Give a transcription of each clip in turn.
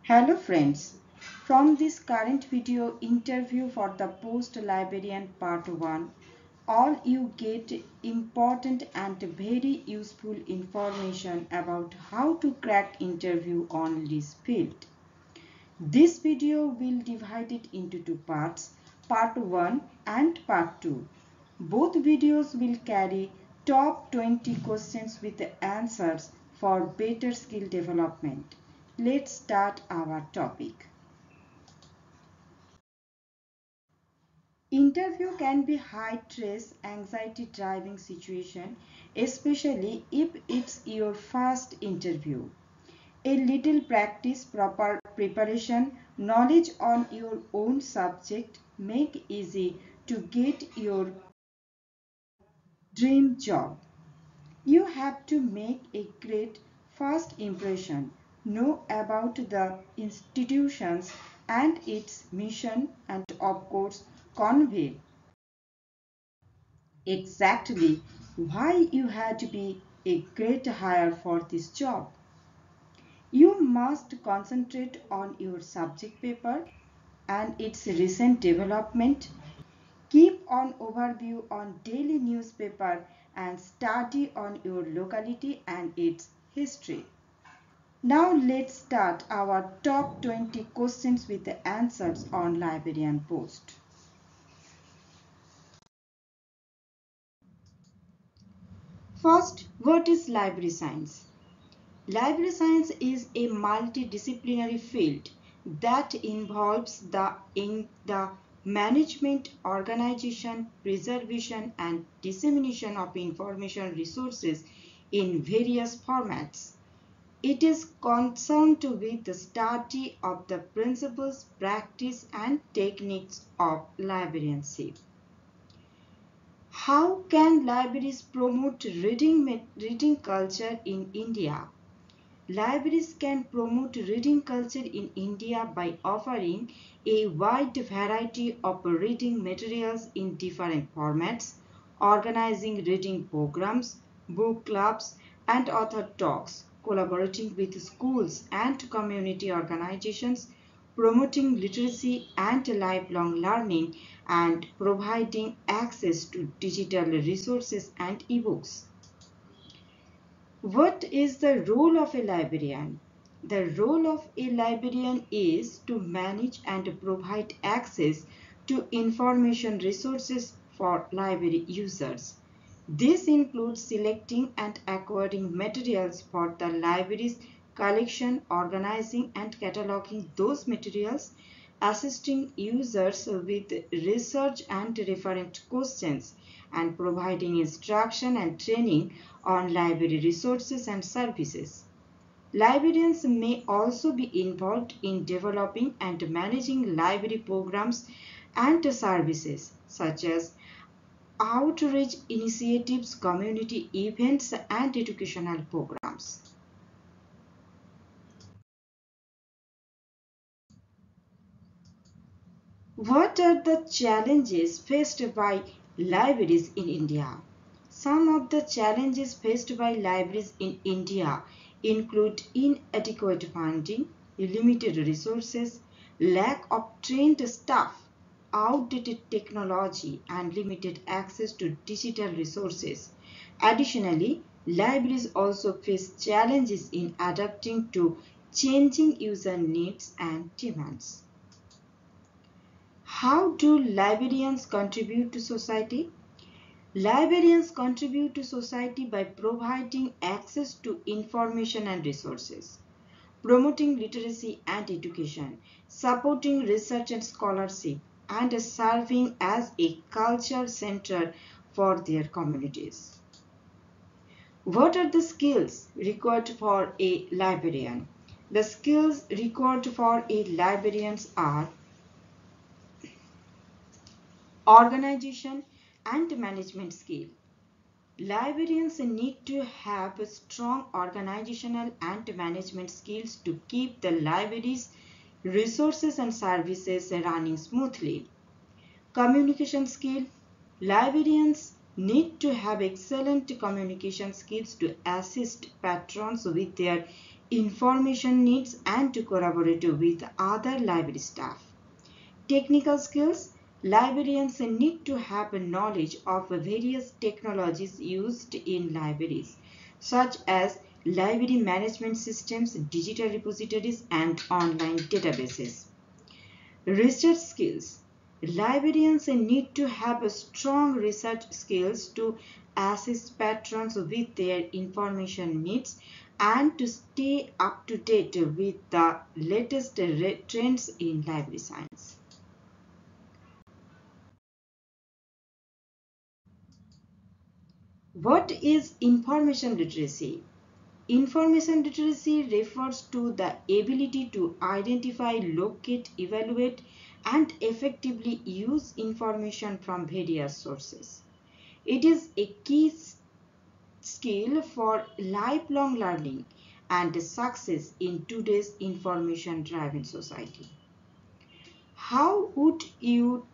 Hello friends, from this current video interview for the Post Librarian Part 1, all you get important and very useful information about how to crack interview on this field. This video will divide it into two parts, Part 1 and Part 2. Both videos will carry top 20 questions with the answers for better skill development. Let's start our topic. Interview can be high-stress, anxiety-driving situation, especially if it's your first interview. A little practice, proper preparation, knowledge on your own subject make easy to get your dream job. You have to make a great first impression, know about the institutions and its mission, and of course convey exactly why you had to be a great hire for this job. You must concentrate on your subject paper and its recent development. Keep an overview on daily newspaper and study on your locality and its history. Now let's start our top 20 questions with the answers on librarian post. First, what is library science? Library science is a multidisciplinary field that involves the management, organization, preservation, and dissemination of information resources in various formats. It is concerned with the study of the principles, practice, and techniques of librarianship. How can libraries promote reading culture in India? Libraries can promote reading culture in India by offering a wide variety of reading materials in different formats, organizing reading programs, book clubs, and author talks, collaborating with schools and community organizations, promoting literacy and lifelong learning, and providing access to digital resources and ebooks. What is the role of a librarian? The role of a librarian is to manage and provide access to information resources for library users. This includes selecting and acquiring materials for the library's collection, organizing and cataloging those materials, assisting users with research and reference questions, and providing instruction and training on library resources and services. Librarians may also be involved in developing and managing library programs and services such as outreach initiatives, community events, and educational programs. What are the challenges faced by libraries in India? Some of the challenges faced by libraries in India include inadequate funding, limited resources, lack of trained staff, outdated technology, and limited access to digital resources. Additionally, libraries also face challenges in adapting to changing user needs and demands. How do librarians contribute to society? Librarians contribute to society by providing access to information and resources, promoting literacy and education, supporting research and scholarship, and serving as a culture center for their communities. What are the skills required for a librarian? The skills required for a librarian are organization and management skill. Librarians need to have strong organizational and management skills to keep the library's resources and services running smoothly. Communication skill. Librarians need to have excellent communication skills to assist patrons with their information needs and to collaborate with other library staff. Technical skills. Librarians need to have knowledge of various technologies used in libraries, such as library management systems, digital repositories, and online databases. Research skills. Librarians need to have strong research skills to assist patrons with their information needs and to stay up to date with the latest trends in library science. What is information literacy? Information literacy refers to the ability to identify, locate, evaluate, and effectively use information from various sources. It is a key skill for lifelong learning and success in today's information-driven society. How would you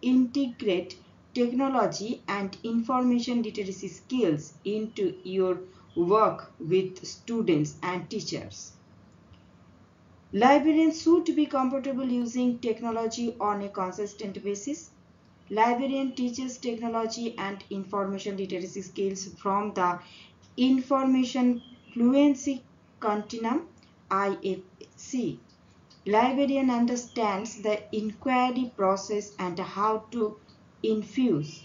integrate technology and information literacy skills into your work with students and teachers? Librarians should be comfortable using technology on a consistent basis. Librarian teaches technology and information literacy skills from the Information Fluency Continuum (IFC). Librarian understands the inquiry process and infuse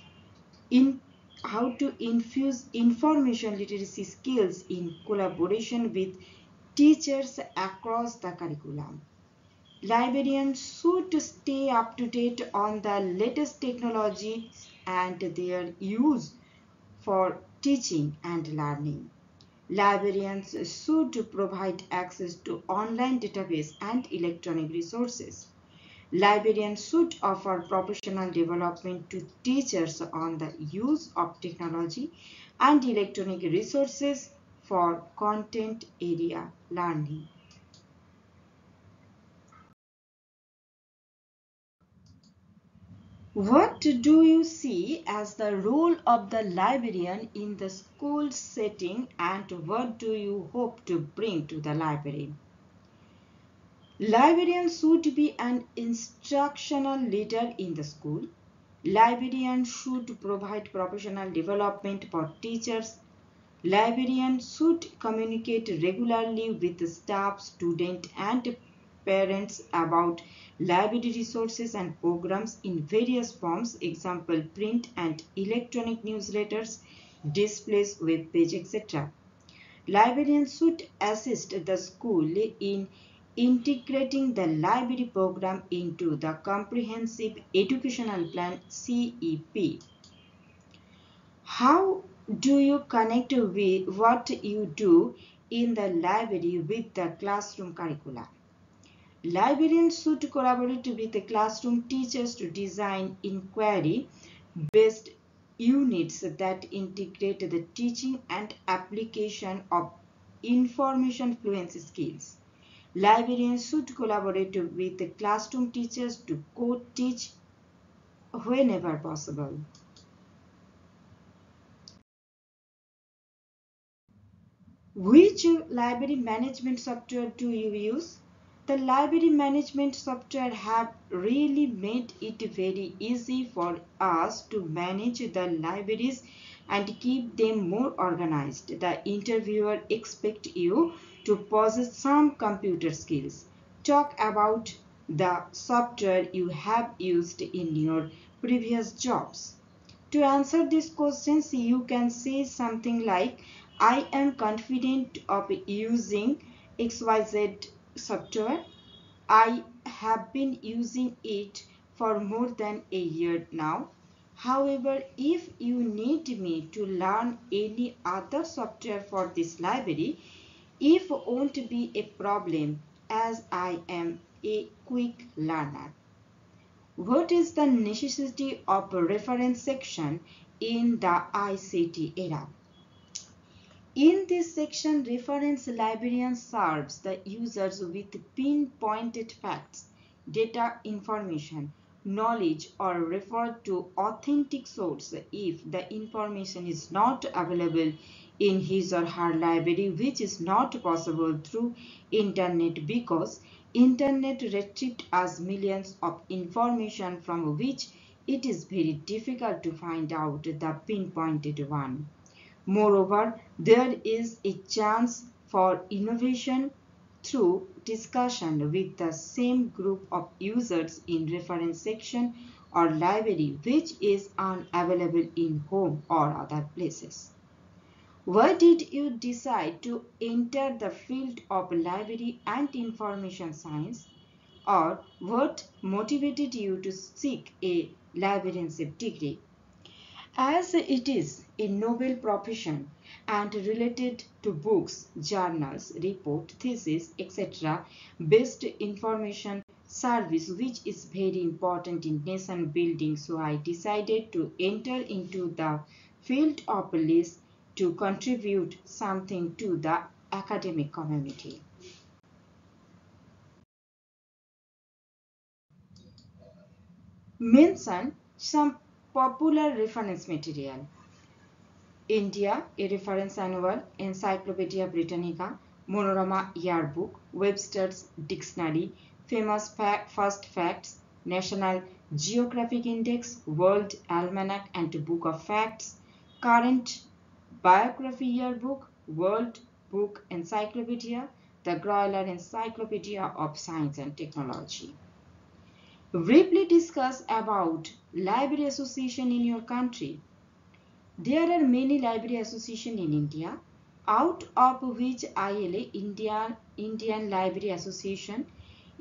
how to infuse information literacy skills in collaboration with teachers across the curriculum. Librarians should stay up to date on the latest technologies and their use for teaching and learning. Librarians should provide access to online database and electronic resources. Librarians should offer professional development to teachers on the use of technology and electronic resources for content area learning. What do you see as the role of the librarian in the school setting, and what do you hope to bring to the library? Librarians should be an instructional leader in the school. Librarians should provide professional development for teachers. Librarians should communicate regularly with the staff, students, and parents about library resources and programs in various forms, example print and electronic newsletters, displays, web page, etc. Librarians should assist the school in integrating the library program into the Comprehensive Educational Plan (CEP). How do you connect with what you do in the library with the classroom curricula? Librarians should collaborate with the classroom teachers to design inquiry-based units that integrate the teaching and application of information fluency skills. Librarians should collaborate with the classroom teachers to co-teach whenever possible. Which library management software do you use? The library management software have really made it very easy for us to manage the libraries and keep them more organized. The interviewer expects you to possess some computer skills. Talk about the software you have used in your previous jobs. To answer these questions, you can say something like, I am confident of using XYZ software. I have been using it for more than a year now. However, if you need me to learn any other software for this library, it won't be a problem as I am a quick learner. What is the necessity of a reference section in the ICT era? In this section, reference librarian serves the users with pinpointed facts, data information, knowledge, or refer to authentic source if the information is not available in his or her library, which is not possible through internet because internet restricts us millions of information from which it is very difficult to find out the pinpointed one. Moreover, there is a chance for innovation through discussion with the same group of users in reference section or library which is unavailable in home or other places. Why did you decide to enter the field of library and information science, or what motivated you to seek a librarianship degree? As it is a noble profession and related to books, journals, report, thesis, etc., based information service which is very important in nation building, so I decided to enter into the field of LIS to contribute something to the academic community. Mention some popular reference material. India, a reference annual, Encyclopedia Britannica, Monorama Yearbook, Webster's Dictionary, famous first facts, National Geographic Index, World Almanac and Book of Facts, Current Biography Yearbook, World Book Encyclopedia, the Groyler Encyclopedia of Science and Technology. Briefly discuss about library association in your country. There are many library associations in India, out of which ILA, Indian Library Association,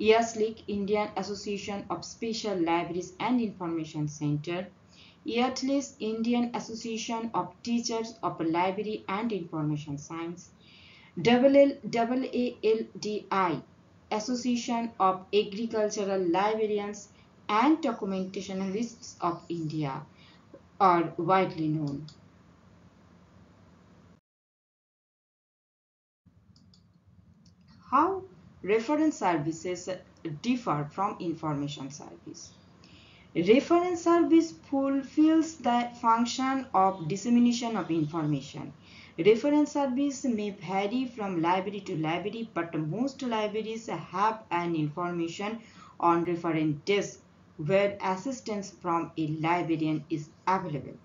ASLIC, Indian Association of Special Libraries and Information Center, ATLIS, Indian Association of Teachers of Library and Information Science, AALDI, Association of Agricultural Librarians and Documentationists of India, are widely known. How reference services differ from information service? Reference service fulfills the function of dissemination of information. Reference service may vary from library to library, but most libraries have an information on reference desk where assistance from a librarian is available.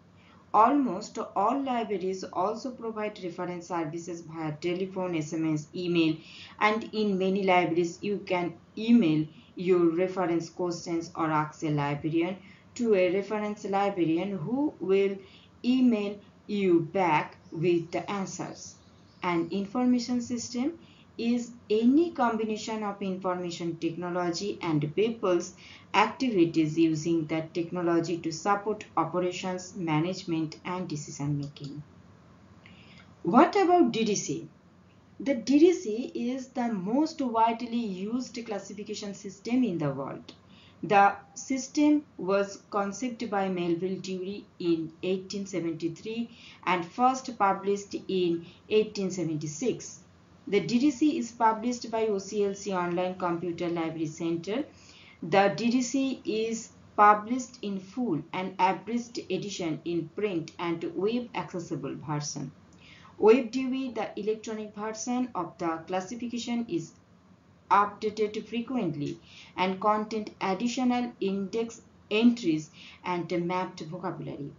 Almost all libraries also provide reference services via telephone, SMS, email, and in many libraries you can email your reference questions or ask a librarian to a reference librarian who will email you back with the answers. An information system is any combination of information technology and people's activities using that technology to support operations, management, and decision making. What about DDC? The DDC is the most widely used classification system in the world. The system was conceived by Melville Dewey in 1873 and first published in 1876. The DDC is published by OCLC Online Computer Library Center. The DDC is published in full and abridged edition in print and web accessible version. WebDewey, the electronic version of the classification, is updated frequently and contain additional index entries and mapped vocabulary.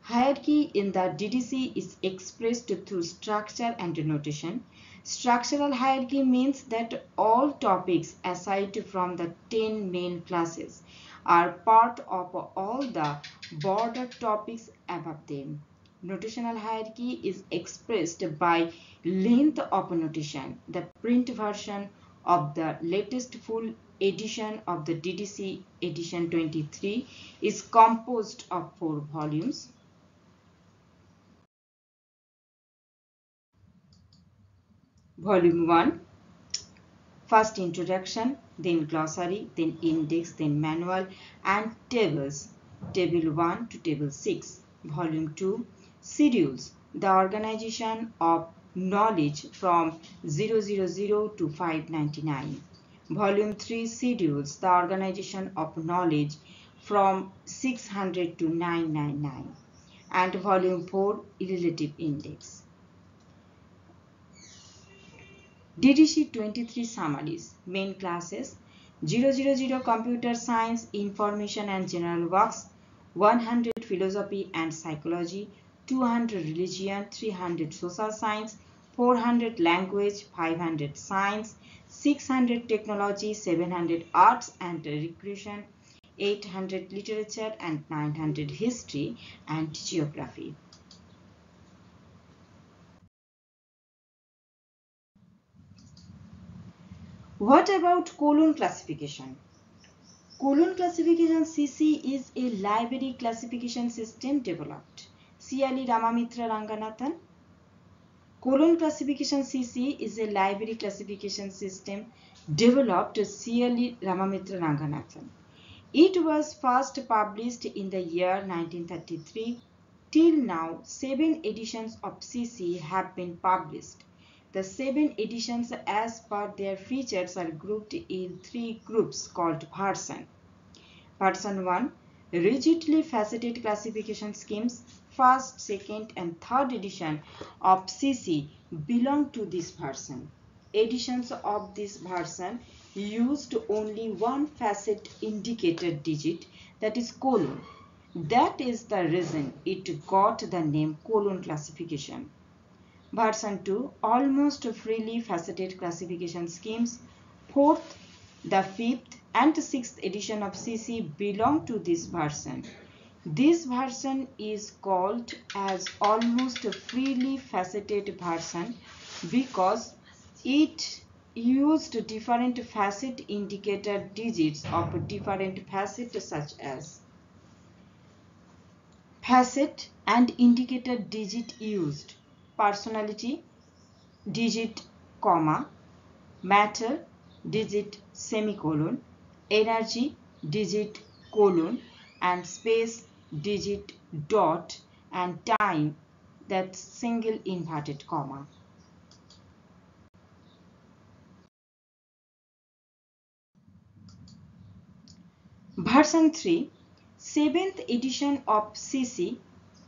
Hierarchy in the DDC is expressed through structure and notation. Structural hierarchy means that all topics aside from the 10 main classes are part of all the border topics above them. Notational hierarchy is expressed by length of notation. The print version of the latest full edition of the DDC edition 23 is composed of 4 volumes. Volume 1, first introduction, then glossary, then index, then manual and tables. Table 1 to table 6. Volume 2, schedules, the organization of knowledge from 000 to 599. Volume 3, schedules, the organization of knowledge from 600 to 999. And volume 4, relative index. DDC 23 summaries. Main classes 000 Computer Science, Information and General Works, 100 Philosophy and Psychology, 200 Religion, 300 Social Science, 400 Language, 500 Science, 600 Technology, 700 Arts and Recreation, 800 Literature and 900 History and Geography. What about colon classification? Colon classification CC is a library classification system developed. C.L.E. Ramamitra Ranganathan. Colon classification CC is a library classification system developed C.L.E. Ramamitra Ranganathan. It was first published in the year 1933. Till now, 7 editions of CC have been published. The 7 editions as per their features are grouped in 3 groups called version. Version 1, rigidly faceted classification schemes. First, second and third edition of CC belong to this version. Editions of this version used only one facet indicator digit, that is colon. That is the reason it got the name colon classification. Version 2, almost freely faceted classification schemes. Fourth, the 5th and 6th edition of CC belong to this version. This version is called as almost freely faceted version because it used different facet indicator digits of different facets such as facet and indicator digit used, personality digit comma, matter digit semicolon, energy digit colon, and space digit dot, and time, that's single inverted comma. Version 3, 7th edition of CC,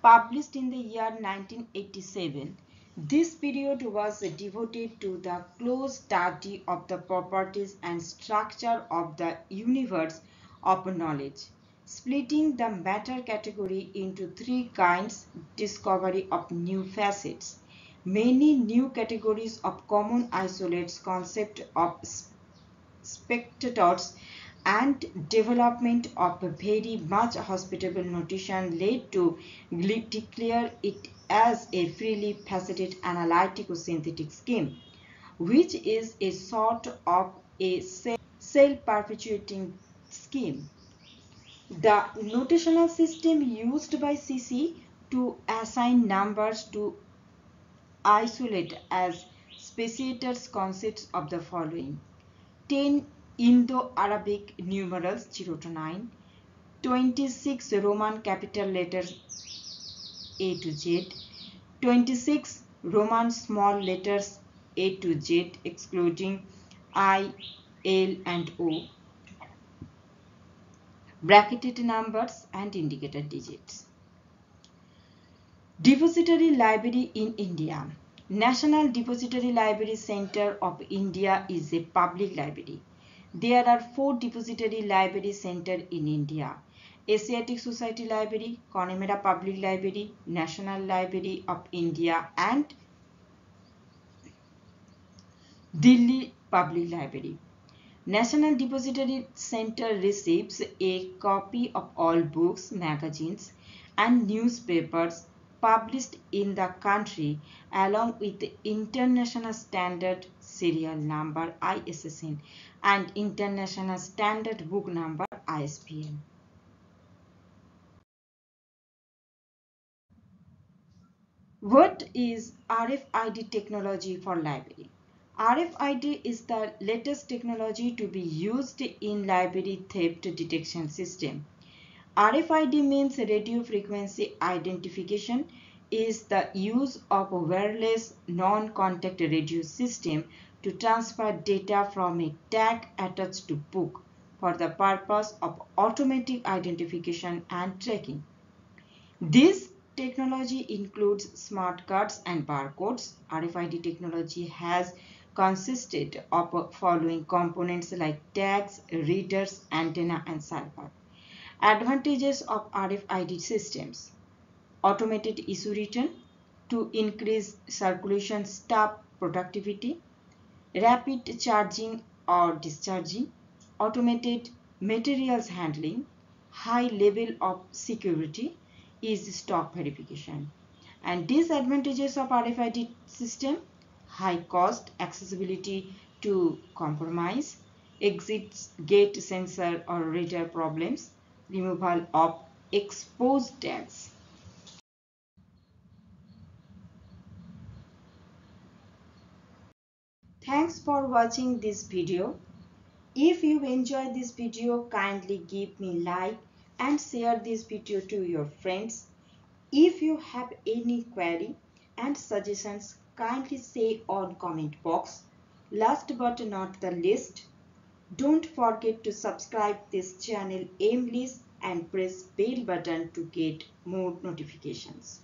published in the year 1987. This period was devoted to the close study of the properties and structure of the universe of knowledge, splitting the matter category into 3 kinds: discovery of new facets, many new categories of common isolates, concept of spectators, and development of a very much hospitable notation led to declare it as a freely faceted analytico-synthetic scheme, which is a sort of a self-perpetuating scheme. The notational system used by CC to assign numbers to isolate as speciators consists of the following: 10 Indo-Arabic numerals 0 to 9, 26 Roman capital letters A to Z, 26 Roman small letters A to Z excluding I, L and O, bracketed numbers and indicator digits. Depository Library in India. National Depository Library Center of India is a public library. There are 4 depository library centers in India: Asiatic Society Library, Connemara Public Library, National Library of India, and Delhi Public Library. National Depository Center receives a copy of all books, magazines, and newspapers published in the country along with the International Standard Serial Number ISSN and International Standard Book Number ISBN. What is RFID technology for library? RFID is the latest technology to be used in library theft detection system. RFID means radio frequency identification, is the use of a wireless non-contact radio system to transfer data from a tag attached to book for the purpose of automatic identification and tracking. This technology includes smart cards and barcodes. RFID technology has consisted of following components like tags, readers, antenna, and server. Advantages of RFID systems: automated issue return to increase circulation staff productivity, rapid charging or discharging, automated materials handling, high level of security, is stock verification. And disadvantages of RFID system: high cost, accessibility to compromise, exit gate sensor or reader problems, removal of exposed tags. Thanks for watching this video. If you enjoyed this video, kindly give me like and share this video to your friends. If you have any query and suggestions, kindly say on comment box. Last but not the least, don't forget to subscribe this channel AimLIS and press bell button to get more notifications.